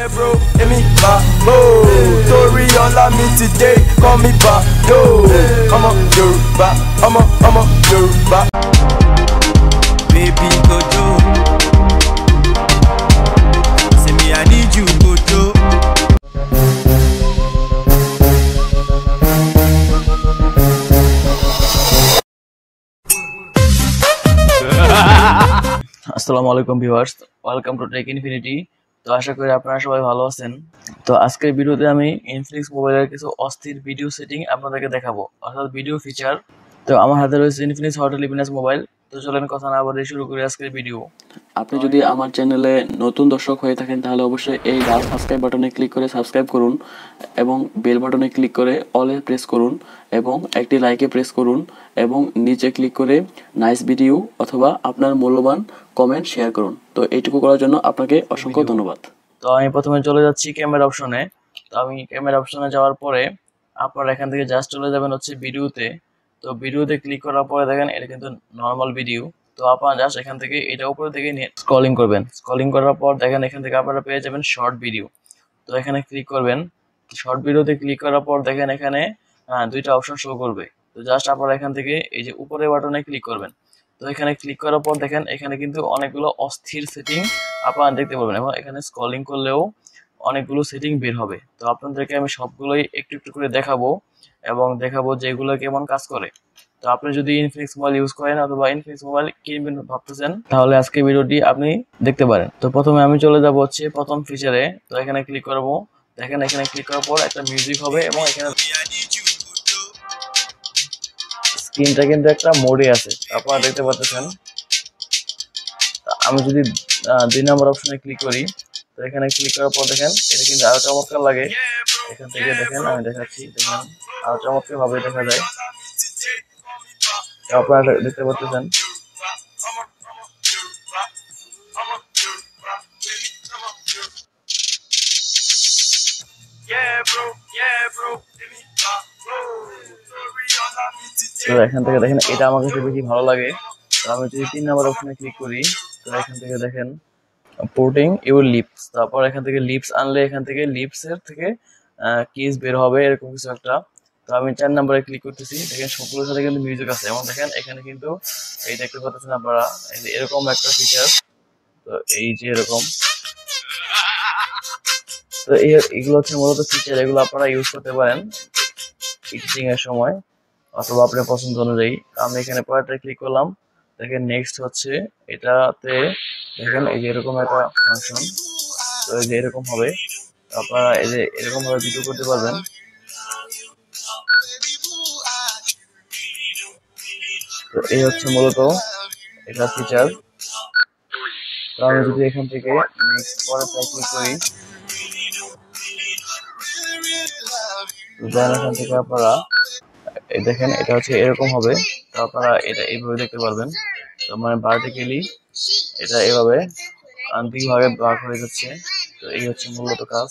Yeah, bro, let me back. Story all of me today, call me back. I'm a Yoruba, I'm a Yoruba. Baby, go do. Say me, I need you, go do. আসসালামু আলাইকুম viewers, welcome to techinfinity। তো আশা করি আপনারা সবাই ভালো আছেন। তো আজকের ভিডিওতে আমি ইনফিনিক্স মোবাইলের কিছু অস্থির ভিডিও সেটিং আপনাদেরকে দেখাবো, অর্থাৎ ভিডিও ফিচার। তো আমার হাতে রয়েছে ইনফিনিক্স হট মোবাইল। তো চলেন কথা না বলে শুরু করি আজকের ভিডিও। আপনি যদি আমার চ্যানেলে নতুন দর্শক হয়ে থাকেন তাহলে অবশ্যই এই লাল সাবস্ক্রাইব বাটনে ক্লিক করে সাবস্ক্রাইব করুন এবং বেল বাটনে ক্লিক করে অলে প্রেস করুন এবং একটি লাইকে প্রেস করুন এবং নিচে ক্লিক করে নাইস ভিডিও অথবা আপনার মূল্যবান কমেন্ট শেয়ার করুন। তো এইটুকু করার জন্য আপনাকে অসংখ্য ধন্যবাদ। তো আমি প্রথমে চলে যাচ্ছি ক্যামেরা অপশনে। তো আমি ক্যামেরা অপশনে যাওয়ার পরে আপনারা এখান থেকে জাস্ট চলে যাবেন হচ্ছে ভিডিওতে। তো ভিডিওতে ক্লিক করার পরে দেখেন এটা কিন্তু নর্মাল ভিডিও। তো আপনারা জাস্ট এখান থেকে এটা উপরে থেকে স্ক্রলিং করবেন। স্ক্রলিং করার পর দেখেন এখান থেকে আপনারা পেয়ে যাবেন শর্ট ভিডিও। তো এখানে ক্লিক করবেন। শর্ট ভিডিওতে ক্লিক করার পর দেখেন এখানে দুইটা অপশন শো করবে। তো জাস্ট আপনারা এখান থেকে এই যে উপরে বাটনে ক্লিক করবেন। তো এখানে ক্লিক করার পর দেখেন এখানে কিন্তু অনেকগুলো অস্থির সেটিং আপনারা দেখতে পাবেন এবং এখানে স্ক্রলিং করলেও অনেকগুলো সেটিং বের হবে। তো আপনাদেরকে আমি সবগুলোই একটু একটু করে দেখাবো এবং দেখাবো যে এগুলো কেমন কাজ করে। তো আপনি যদি ইনফিনিক্স মোবাইল ইউজ করেন অথবা ইনফিনিক্স মোবাইল কিনবেন ভাবতেছেন তাহলে আজকে ভিডিওটি আপনি দেখতে পারেন। তো প্রথমে আমি চলে যাব হচ্ছে প্রথম ফিচারে। তো এখানে ক্লিক করব। দেখেন এখানে ক্লিক করার পর একটা মিউজিক হবে এবং এখানে স্ক্রিনটা কিন্তু একটা মোডে আছে, আপনারা দেখতে পাচ্ছেন। আমি যদি 2 নম্বর অপশনে ক্লিক করি, তো এখানে ক্লিক করার পর দেখেন এটা কিন্তু আরো চমৎকার লাগে। এখান থেকে দেখেন আমি দেখাচ্ছি, দেখেন আরো চমৎকার ভাবে দেখা যায়, আপনারা দেখতে পাচ্ছেন। তো এখান থেকে দেখেন এটা আমার কাছে বেশি ভালো লাগে। তো আমি যদি 3 নম্বর অপশনে ক্লিক করি, তো এখান থেকে দেখেন পোর্টিং ইউর লিপস। তারপর এখান থেকে লিপস আনলে এখান থেকে লিপস এর থেকে কিস বের হবে, এরকম কিছু একটা। তো আমি 4 নম্বরে ক্লিক করতেছি। দেখেন সবগুলোর সাথে কিন্তু মিউজিক আছে এবং দেখেন এখানে কিন্তু এই দেখতে পাচ্ছেন আপনারা এরকম একটা ফিচার। তো এই যে এরকম, তো এগুলো হচ্ছে মূলত ফিচার, এগুলো আপনারা ইউজ করতে পারেন এডিটিং এর সময় অথবা আপনার পছন্দ অনুযায়ী। আমি এখানে পরেরটা ক্লিক করলাম। দেখেন নেক্সট হচ্ছে এটাতে দেখেন এই যে এরকম একটা ফাংশন। তো এই যে এরকম হবে, আপনারা এই যে এরকম ভাবে ভিডিও করতে পারবেন। তো এই হচ্ছে মূলত এটা ফিচার। তো আমি যদি এখান থেকে নেক্সট পরেরটা ক্লিক করি, দেন এখান থেকে আপনারা দেখেন এটা হচ্ছে এরকম হবে। তো আপনারা এটা এইভাবে দেখতে পারবেন। তো মানে ভার্টিক্যালি এটা এভাবে দুইভাবে ভাগ হয়ে যাচ্ছে। তো এই হচ্ছে মূলত কাজ।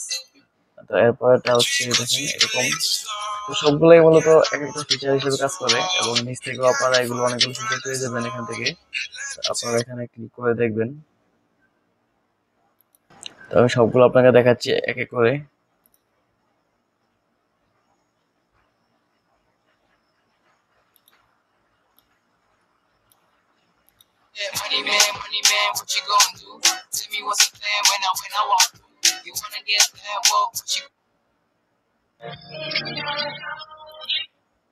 তো এরপরটা হচ্ছে দেখেন এরকম। তো সবগুলোই মূলত এক একটা ফিচার হিসেবে কাজ করে এবং নিচ থেকেও আপনারা এগুলো অনেকগুলো ফিচার পেয়ে যাবেন এখান থেকে। আপনারা এখানে ক্লিক করে দেখবেন। তো আমি সবগুলো আপনাকে দেখাচ্ছি এক এক করে। Money man, what you gonna do? Tell me what's the plan when I walk through. You wanna get that? Well, what you?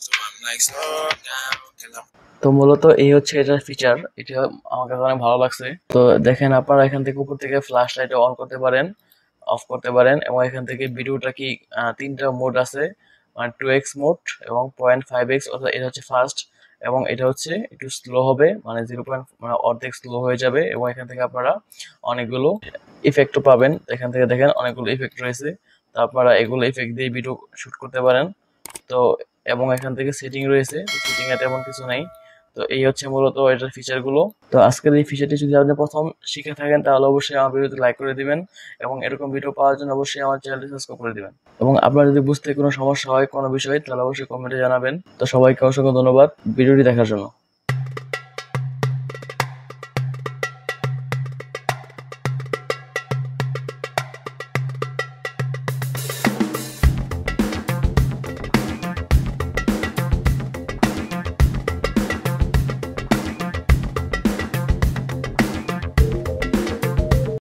So I'm like slow down till I'm. তো মূলত এই হচ্ছে এটার ফিচার, এটা আমার কাছে অনেক ভালো লাগছে। তো দেখেন আপনারা এখান থেকে উপর থেকে ফ্ল্যাশ লাইট অন করতে পারেন, অফ করতে পারেন এবং এখান থেকে ভিডিওটা কি 3টা মোড আছে, মানে 2x মোড এবং 0.5x, অর্থাৎ এটা হচ্ছে ফাস্ট এবং এটা হচ্ছে একটু স্লো হবে, মানে 0. মানে অর্ধেক স্লো হয়ে যাবে এবং এখান থেকে আপনারা অনেকগুলো ইফেক্টও পাবেন। এখান থেকে দেখেন অনেকগুলো ইফেক্ট রয়েছে, তো আপনারা এগুলো ইফেক্ট দিয়ে ভিডিও শুট করতে পারেন। তো এবং এখান থেকে সেটিং রয়েছে, সেটিং এ তেমন কিছু নাই। তো এই হচ্ছে মূলত এটার ফিচার গুলো। তো আজকের এই ফিচারটি যদি আপনি প্রথম শিখে থাকেন তাহলে অবশ্যই আমার ভিডিওতে লাইক করে দিবেন এবং এরকম ভিডিও পাওয়ার জন্য অবশ্যই আমার চ্যানেলটি সাবস্ক্রাইব করে দিবেন। এবং আপনার যদি বুঝতে কোনো সমস্যা হয় কোনো বিষয়ে তাহলে অবশ্যই কমেন্টে জানাবেন। তো সবাইকে অসংখ্য ধন্যবাদ ভিডিওটি দেখার জন্য।